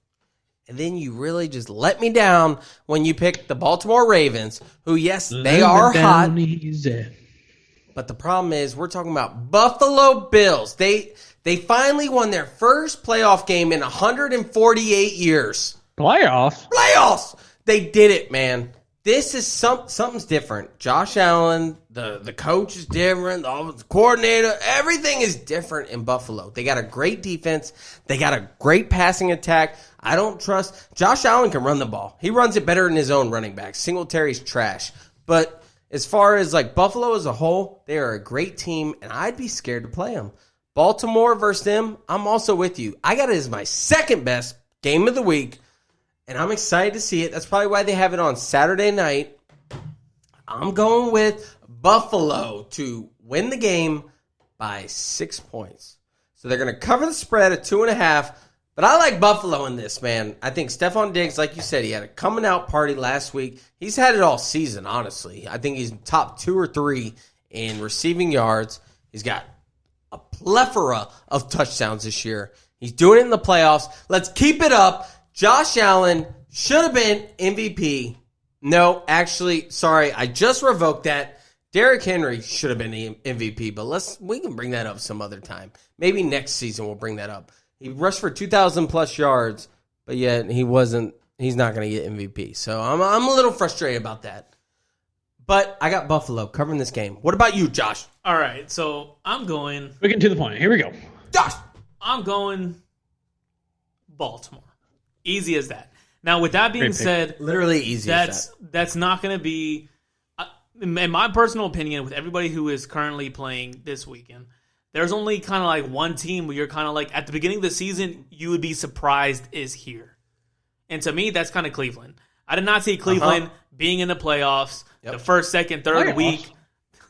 And then you really just let me down when you picked the Baltimore Ravens, who, yes, they are hot. But the problem is we're talking about Buffalo Bills. They finally won their first playoff game in 148 years. Playoffs? They did it, man. This is something's different. Josh Allen, the coach is different, the offensive coordinator, everything is different in Buffalo. They got a great defense. They got a great passing attack. I don't trust. Josh Allen can run the ball. He runs it better than his own running back. Singletary's trash. But as far as Buffalo as a whole, they are a great team, and I'd be scared to play them. Baltimore versus them, I'm also with you. I got it as my second best game of the week. And I'm excited to see it. That's probably why they have it on Saturday night. I'm going with Buffalo to win the game by 6 points. So they're going to cover the spread at 2.5. But I like Buffalo in this, man. I think Stephon Diggs, like you said, he had a coming out party last week. He's had it all season, honestly. I think he's top 2 or 3 in receiving yards. He's got a plethora of touchdowns this year. He's doing it in the playoffs. Let's keep it up. Josh Allen should have been MVP. No, actually, sorry, I just revoked that. Derrick Henry should have been the MVP, but we can bring that up some other time. Maybe next season we'll bring that up. He rushed for 2,000 plus yards, but yet he's not going to get MVP. So I'm a little frustrated about that. But I got Buffalo covering this game. What about you, Josh? All right, so I'm going. We're getting to the point. Here we go. Josh! I'm going Baltimore. Easy as that. Now, with that being said, literally easy as that. That's not going to be, in my personal opinion, with everybody who is currently playing this weekend, there's only kind of like one team where you're kind of like, at the beginning of the season, you would be surprised is here. And to me, that's kind of Cleveland. I did not see Cleveland being in the playoffs the first, second, third week.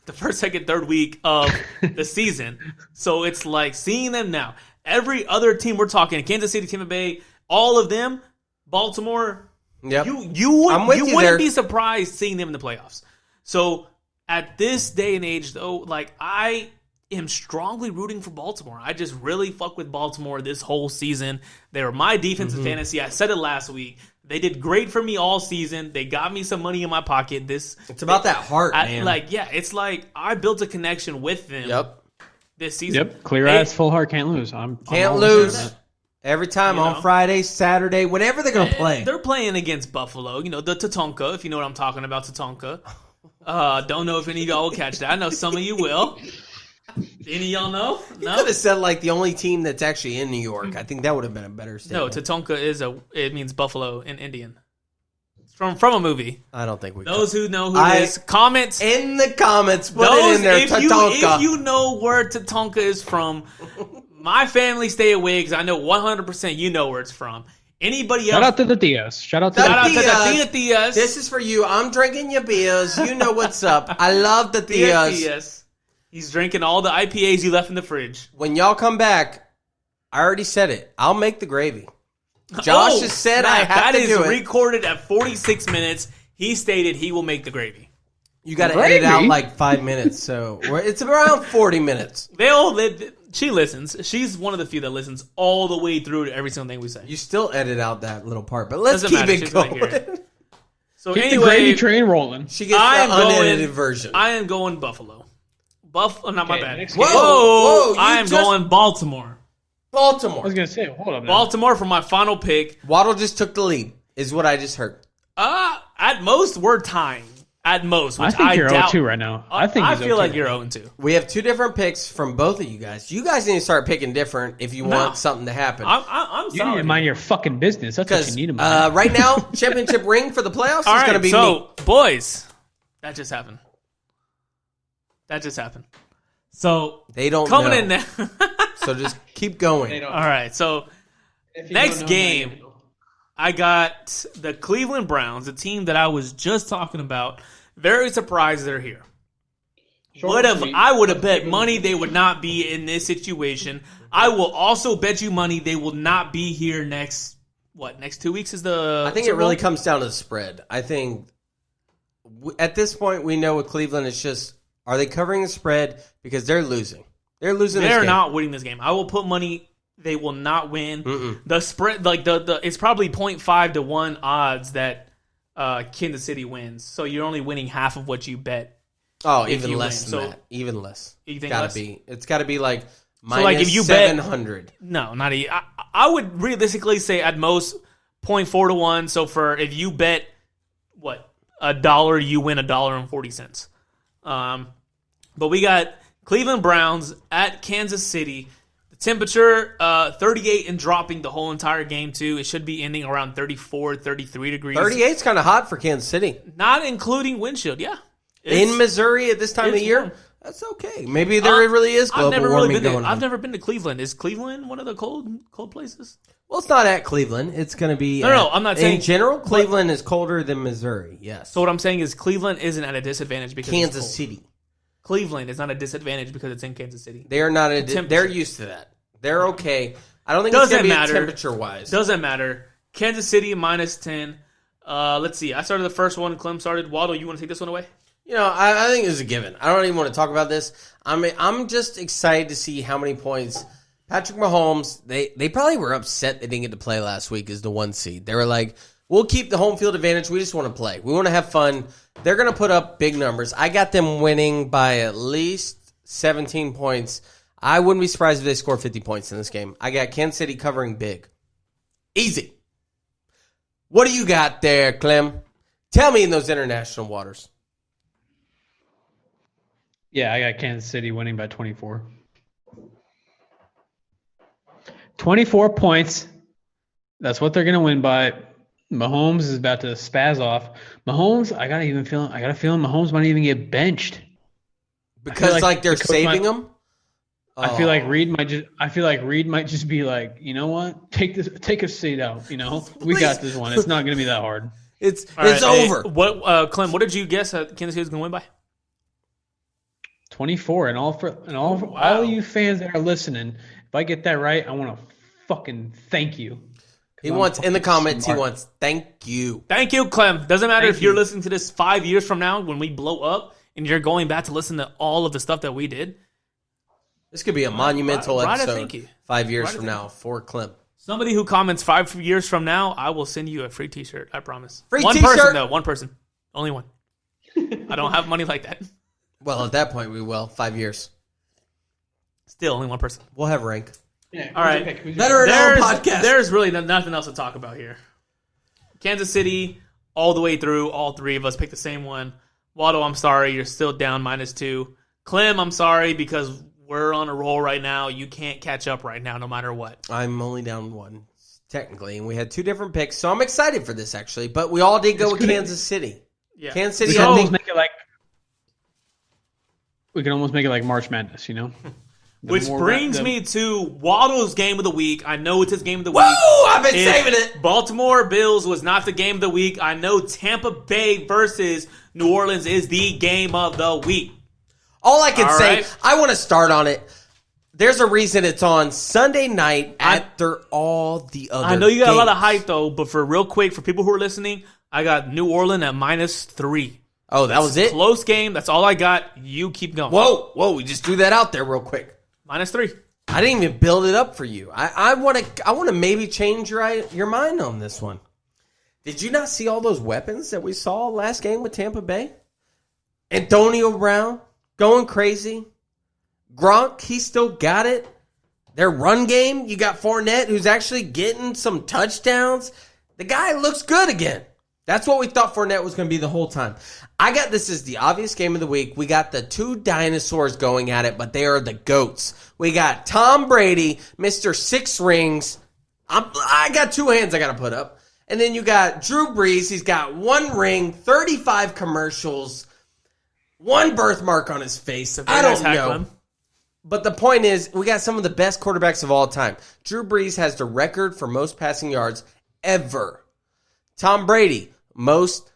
The first, second, third week of the season. So it's like seeing them now. Every other team we're talking, Kansas City, Tampa Bay, all of them, Baltimore, you wouldn't be surprised seeing them in the playoffs. So at this day and age, though, like I am strongly rooting for Baltimore. I just really fuck with Baltimore this whole season. They were my defensive fantasy. I said it last week. They did great for me all season. They got me some money in my pocket. It's about that heart, man. It's like I built a connection with them this season. Yep, clear eyes, full heart, can't lose. Can't lose. Every time on Friday, Saturday, whatever they're going to play. They're playing against Buffalo. You know, the Tatonka, if you know what I'm talking about, Tatonka. Don't know if any of y'all will catch that. I know some of you will. Any of y'all know? You could have said, the only team that's actually in New York. I think that would have been a better statement. No, Tatonka it means Buffalo in Indian. It's from a movie. I don't think we Those who know who it is, comment. In the comments, put it in there, Tatonka. If you know where Tatonka is from... My family stay away because I know 100% you know where it's from. Anybody else? Shout out to the Diaz. Shout out to the Diaz. This is for you. I'm drinking your beers. You know what's up. I love the Diaz. He's drinking all the IPAs you left in the fridge. When y'all come back, I already said it. I'll make the gravy. Josh has said I have to do it. That is recorded at 46 minutes. He stated he will make the gravy. You got to edit out 5 minutes, so it's around 40 minutes. She listens. She's one of the few that listens all the way through to every single thing we say. You still edit out that little part, but let's keep it going. So keep the gravy train rolling. She gets the unedited version. I am going Buffalo. Not my Okay, bad. next Whoa, game. Whoa, you I am just- going Baltimore. I was Baltimore. gonna say, hold up. Now. Baltimore for my final pick. Waddle just took the lead, is what I just heard. At most, we're tying. At most, which I think you're doubt. 0-2 right now. I feel like you're 0-2. We have two different picks from both of you guys. You guys need to start picking different if you want something to happen. I'm You sorry. need to mind your fucking business. That's what you Because need to mind. right now, championship ring for the playoffs All is right, going to be so me. boys, that just happened. So They don't coming know. in now. So just keep going. All right, so next game, I got the Cleveland Browns, a team that I was just talking about. Very surprised they're here. I would have bet money they would not be in this situation. I will also bet you money they will not be here next 2 weeks is the I think it really comes down to the spread. I think at this point we know with Cleveland it's just, are they covering the spread because they're losing? They're losing this They're game. not winning this game. I will put money they will not win. The spread, like the it's probably 0.5 to 1 odds that Kansas City wins. So you're only winning half of what you bet. Oh, if even you less win. than So- that. Even less. You think gotta less? be. It's got to be like So, like, if you bet- 700. No, not a. I would realistically say at most 0.4 to 1. So if you bet $1, you win $1.40. But we got Cleveland Browns at Kansas City. The temperature 38 and dropping the whole entire game too. It should be ending around 34, 33 degrees. 38 is kind of hot for Kansas City. Not including windshield. Yeah. In Missouri at this time of it's year, warm. that's okay. Maybe there really is global warming going on. I've never been to Cleveland. Is Cleveland one of the cold places? Well, it's not at Cleveland. It's going to be. No, I'm not saying- In general, Cleveland is colder than Missouri. Yes. So what I'm saying is Cleveland isn't at a disadvantage because it's Kansas cold. City. Cleveland is not a disadvantage because it's in Kansas City. They are not. temperature. They're used to that. They're okay. I don't think it's Doesn't going to be matter. temperature wise. Doesn't matter. Kansas City -10. Let's see. I started the first one. Clem started. Waddle, you want to take this one away? You know, I think it's a given. I don't even want to talk about this. I'm just excited to see how many points Patrick Mahomes. They probably were upset they didn't get to play last week as the 1 seed. They were like, we'll keep the home field advantage. We just want to play. We want to have fun. They're going to put up big numbers. I got them winning by at least 17 points. I wouldn't be surprised if they score 50 points in this game. I got Kansas City covering big. Easy. What do you got there, Clem? Tell me in those international waters. Yeah, I got Kansas City winning by 24. 24 points. That's what they're going to win by. Mahomes is about to spaz off. Mahomes, I got a feeling Mahomes might even get benched. Because like they're the coach saving might- him? I feel like Reed might just be like, you know what? Take a seat out. You know, we got this one. It's not going to be that hard. It's All right, over. Clem, what did you guess Kansas City was going to win by? 24, and all you fans that are listening, if I get that right, I want to fucking thank you. He wants, in the comments, he wants, thank you. Thank you, Clem. Doesn't matter Thank if you're you. listening to this 5 years from now when we blow up and you're going back to listen to all of the stuff that we did. This could be a monumental Right, episode thank you. 5 years Right, from thank now for Clem. Somebody who comments 5 years from now, I will send you a free T-shirt. I promise. Free one t-shirt? person though. One person. Only one. I don't have money like that. Well, at that point, we will. 5 years. Still, only one person. We'll have rank. Yeah, All right. Better in our podcast. There's really nothing else to talk about here. Kansas City, all the way through, all three of us picked the same one. Waddle, I'm sorry, you're still down -2. Clem, I'm sorry because we're on a roll right now. You can't catch up right now, no matter what. I'm only down one, technically, and we had two different picks, so I'm excited for this, actually. But we all did go with Kansas City. Yeah. Kansas City, We can I almost think, make it like March Madness, you know? The Which more brings the- me to Waddle's game of the week. I know it's his game of the woo! week. I've been If saving it. Baltimore Bills was not the game of the week, I know Tampa Bay versus New Orleans is the game of the week. All I can All say, right. I want to start on it. There's a reason it's on Sunday night after all the other I know you got a lot of games. hype though, but for real quick, for people who are listening, I got New Orleans at -3. Oh, that was it? Close game. That's all I got. You keep going. Whoa, we just threw that out there real quick. -3. I didn't even build it up for you. I want to maybe change your mind on this one. Did you not see all those weapons that we saw last game with Tampa Bay? Antonio Brown going crazy. Gronk, he still got it. Their run game, you got Fournette, who's actually getting some touchdowns. The guy looks good again. That's what we thought Fournette was going to be the whole time. I got this as the obvious game of the week. We got the two dinosaurs going at it, but they are the GOATs. We got Tom Brady, Mr. 6 rings. I got 2 hands I got to put up. And then you got Drew Brees. He's got 1 ring, 35 commercials, 1 birthmark on his face. I don't know. But the point is, we got some of the best quarterbacks of all time. Drew Brees has the record for most passing yards ever. Tom Brady, most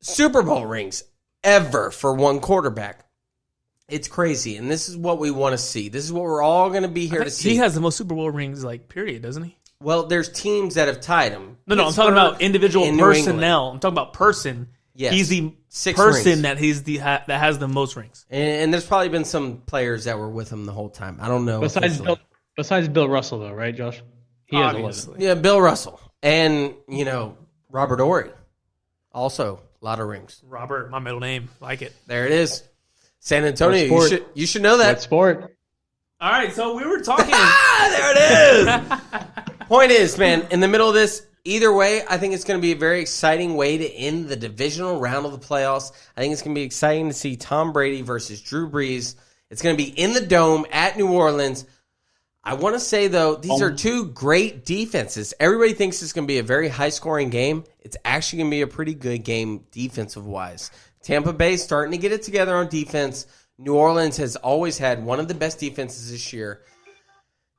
Super Bowl rings ever for one quarterback. It's crazy, and this is what we want to see. This is what we're all going to be here to see. He has the most Super Bowl rings, period, doesn't he? Well, there's teams that have tied him. No, I'm talking about individual personnel. I'm talking about person. Yes. He's the 6 person rings. that has the most rings. And there's probably been some players that were with him the whole time. I don't know. Besides Bill Russell, though, right, Josh? He has 11. Yeah, Bill Russell. And, Robert Ory. Also, a lot of rings. Robert, my middle name. Like it. There it is. San Antonio, you should know that. What sport? All right, so we were talking. There it is. Point is, man, in the middle of this, either way, I think it's going to be a very exciting way to end the divisional round of the playoffs. I think it's going to be exciting to see Tom Brady versus Drew Brees. It's going to be in the Dome at New Orleans. I want to say, though, these are 2 great defenses. Everybody thinks it's going to be a very high-scoring game. It's actually going to be a pretty good game defensive-wise. Tampa Bay starting to get it together on defense. New Orleans has always had one of the best defenses this year.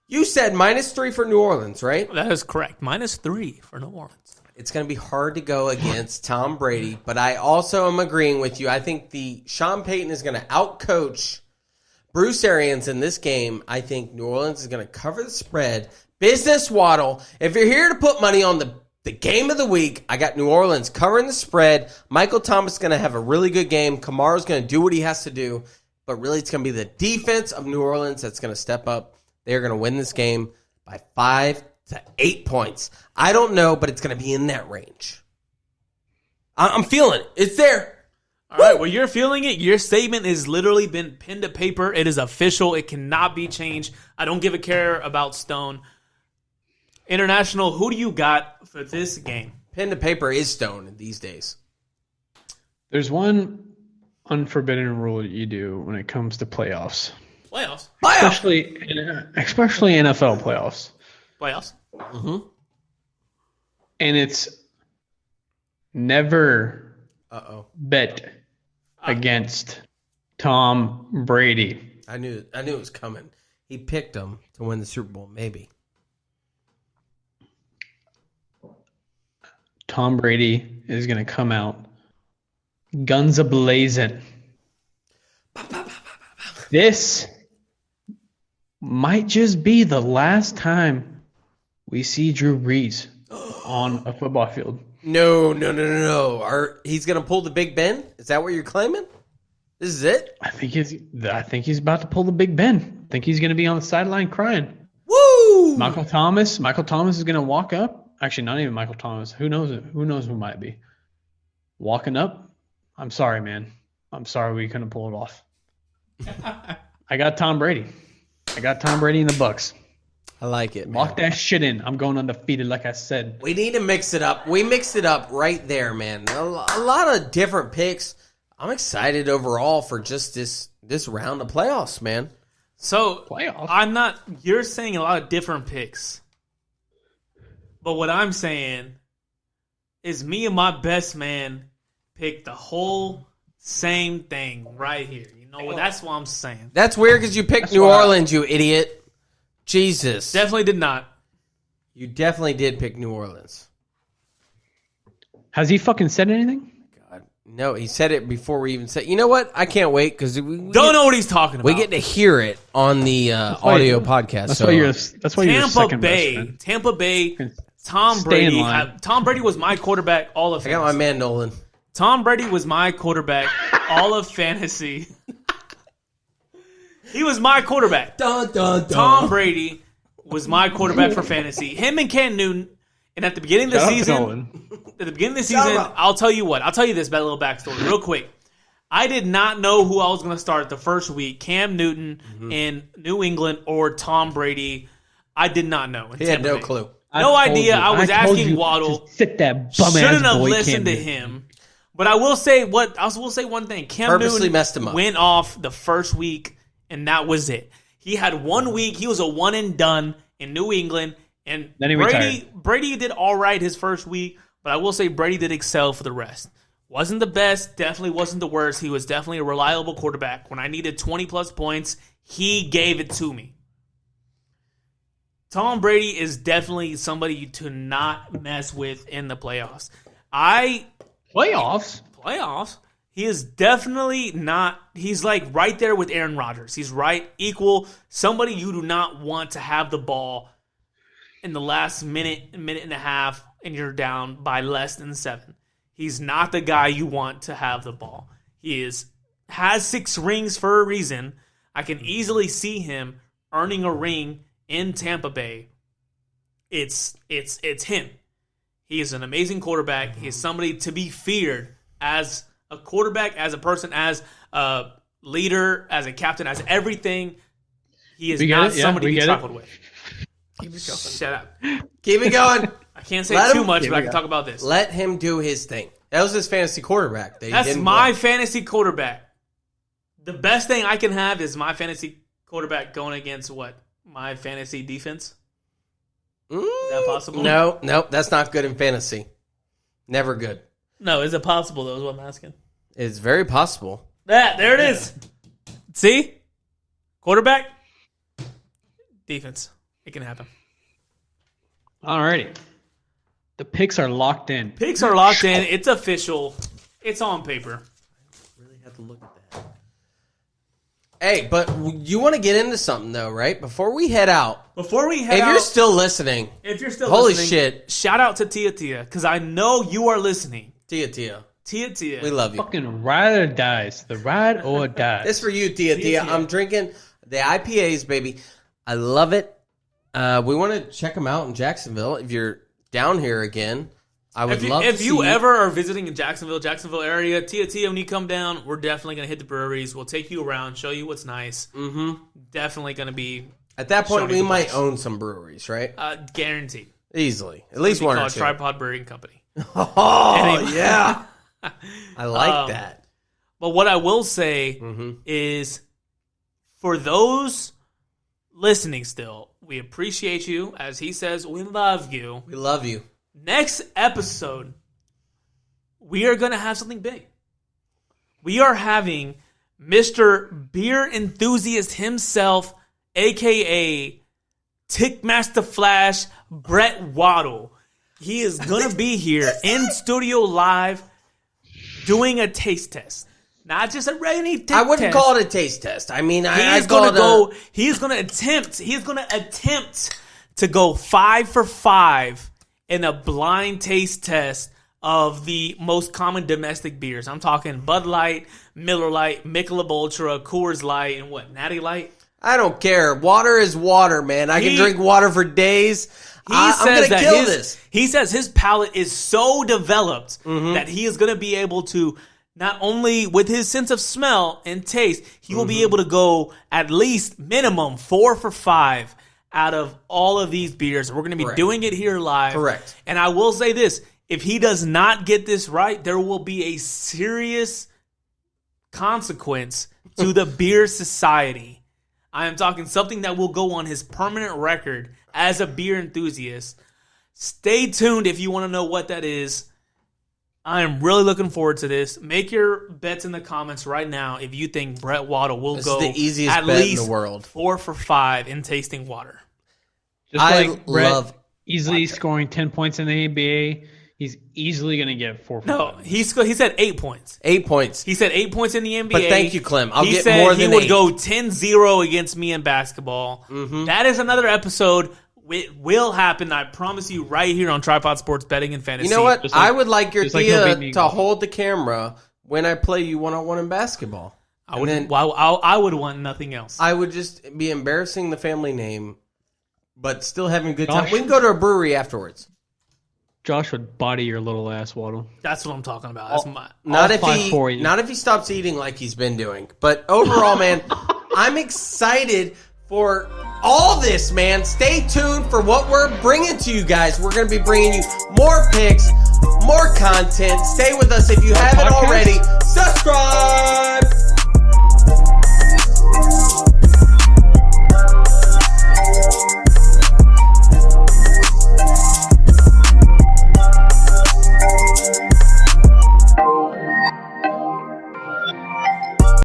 You said -3 for New Orleans, right? That is correct. -3 for New Orleans. It's going to be hard to go against Tom Brady, but I also am agreeing with you. I think Sean Payton is going to outcoach Bruce Arians in this game. I think New Orleans is going to cover the spread. Business Waddle. If you're here to put money on the game of the week, I got New Orleans covering the spread. Michael Thomas is going to have a really good game. Kamara's going to do what he has to do. But really, it's going to be the defense of New Orleans that's going to step up. They're going to win this game by 5 to 8 points. I don't know, but it's going to be in that range. I'm feeling it. It's there. All right, well, you're feeling it. Your statement has literally been pinned to paper. It is official. It cannot be changed. I don't give a care about Stone. International, who do you got for this game? Pen to paper is Stone these days. There's one unforbidden rule that you do when it comes to playoffs. Playoffs? Especially NFL playoffs. Playoffs? Mm-hmm. And it's never bet against Tom Brady. I knew it was coming. He picked him to win the Super Bowl, maybe. Tom Brady is going to come out guns a-blazing. This might just be the last time we see Drew Brees on a football field. No. He's going to pull the Big Ben? Is that what you're claiming? This is it? I think he's about to pull the Big Ben. I think he's going to be on the sideline crying. Woo! Michael Thomas is going to walk up. Actually, not even Michael Thomas. Who knows who might be walking up? I'm sorry, man. I'm sorry we couldn't pull it off. I got Tom Brady. I got Tom Brady in the Bucs. I like it, man. Lock that shit in. I'm going undefeated, like I said. We need to mix it up. We mixed it up right there, man. A lot of different picks. I'm excited overall for just this round of playoffs, man. So, playoffs? You're saying a lot of different picks. But what I'm saying is me and my best man picked the whole same thing right here. You know what? That's what I'm saying. That's weird because you picked New Orleans, you idiot. Jesus. Definitely did not. You definitely did pick New Orleans. Has he fucking said anything? God, no, he said it before we even said. You know what? I can't wait because we don't know what he's talking about. We get to hear it on the audio podcast. That's why you're second best, Tampa Bay. Tom Brady. Tom Brady was my quarterback all of fantasy. I got my man Nolan. Tom Brady was my quarterback all of fantasy. He was my quarterback. Tom Brady was my quarterback for fantasy. Him and Cam Newton. And at the beginning of the season, I'll tell you what. I'll tell you this little backstory real quick. I did not know who I was going to start the first week. Cam Newton in New England or Tom Brady. I did not know. He had no clue. No idea. I was asking Waddle. Sit that bum Shouldn't ass have boy listened to him. But I will say one thing. Cam Purposely Newton messed him up. went off the first week, and that was it. He had 1 week. He was a one and done in New England, and Then he retired. Brady did all right his first week, but I will say Brady did excel for the rest. Wasn't the best, definitely wasn't the worst. He was definitely a reliable quarterback. When I needed 20-plus points, he gave it to me. Tom Brady is definitely somebody to not mess with in the playoffs. Playoffs? He is definitely not. He's like right there with Aaron Rodgers. He's right, equal. Somebody you do not want to have the ball in the last minute and a half, and you're down by less than 7. He's not the guy you want to have the ball. He has 6 rings for a reason. I can easily see him earning a ring in Tampa Bay. It's him. He is an amazing quarterback. He is somebody to be feared as a quarterback, as a person, as a leader, as a captain, as everything. He is not somebody to be trifled with. Keep it going. Shut up. Keep it going. I can't say too much, but I can talk about this. Let him do his thing. That was his fantasy quarterback. That's my fantasy quarterback. The best thing I can have is my fantasy quarterback going against what? My fantasy defense? Is that possible? No, that's not good in fantasy. Never good. No, is it possible, though, is what I'm asking. It's very possible. There it is. See? Quarterback, defense. It can happen. Alrighty. The picks are locked in. Picks are locked in. It's official. It's on paper. Really have to look at that. Hey, but you want to get into something, though, right? Before we head out. If you're still listening. Holy shit. Shout out to Tia, because I know you are listening. Tia. We love you. Fucking ride or dies. The ride or dies. This for you, Tia. I'm drinking the IPAs, baby. I love it. We want to check them out in Jacksonville. If you're down here again, I would love to see you. If you ever are visiting in Jacksonville area, Tia, when you come down, we're definitely going to hit the breweries. We'll take you around, show you what's nice. Mm-hmm. Definitely going to be... At that point, we might own some breweries, right? Guaranteed. Easily. At least one or two. Tripod Brewing Company. Oh, yeah. I like that. But what I will say is, for those listening still, we appreciate you. As he says, we love you. We love you. Next episode, we are going to have something big. We are having Mr. Beer Enthusiast himself, a.k.a. Tickmaster Flash, Brett Waddle. He is going to be here in studio live doing a taste test. Not just a regular taste test. I wouldn't call it a taste test. I mean, He's going to attempt to go 5 for 5 in a blind taste test of the most common domestic beers. I'm talking Bud Light, Miller Lite, Michelob Ultra, Coors Light, and what, Natty Light? I don't care. Water is water, man. I can drink water for days. I'm going to kill this. He says his palate is so developed that he is going to be able to, not only with his sense of smell and taste, he will be able to go at least minimum 4 for 5 out of all of these beers. We're going to be doing it here live. Correct. And I will say this. If he does not get this right, there will be a serious consequence to the beer society. I am talking something that will go on his permanent record as a beer enthusiast. Stay tuned if you want to know what that is. I am really looking forward to this. Make your bets in the comments right now if you think Brett Waddle will go the easiest at bet least in the world. 4 for 5 in tasting water. Just I like Brett love easily scoring 10 points in the NBA, he's easily going to get 4 for 5. No, he said 8 points. 8 points. He said 8 points in the NBA. But thank you, Clem. I'll he get said more than he would 8. go 10-0 against me in basketball. That is another episode. It will happen. I promise you right here on Tripod Sports Betting and Fantasy. You know what? I would like your Tia to hold the camera when I play you one-on-one in basketball. I would want nothing else. I would just be embarrassing the family name, but still having a good time. We can go to a brewery afterwards. Josh would body your little ass, Waddle. That's what I'm talking about. That's my. Not if he stops eating like he's been doing. But overall, man, I'm excited for all this, man. Stay tuned for what we're bringing to you guys. We're going to be bringing you more picks, more content. Stay with us if you haven't already. Subscribe.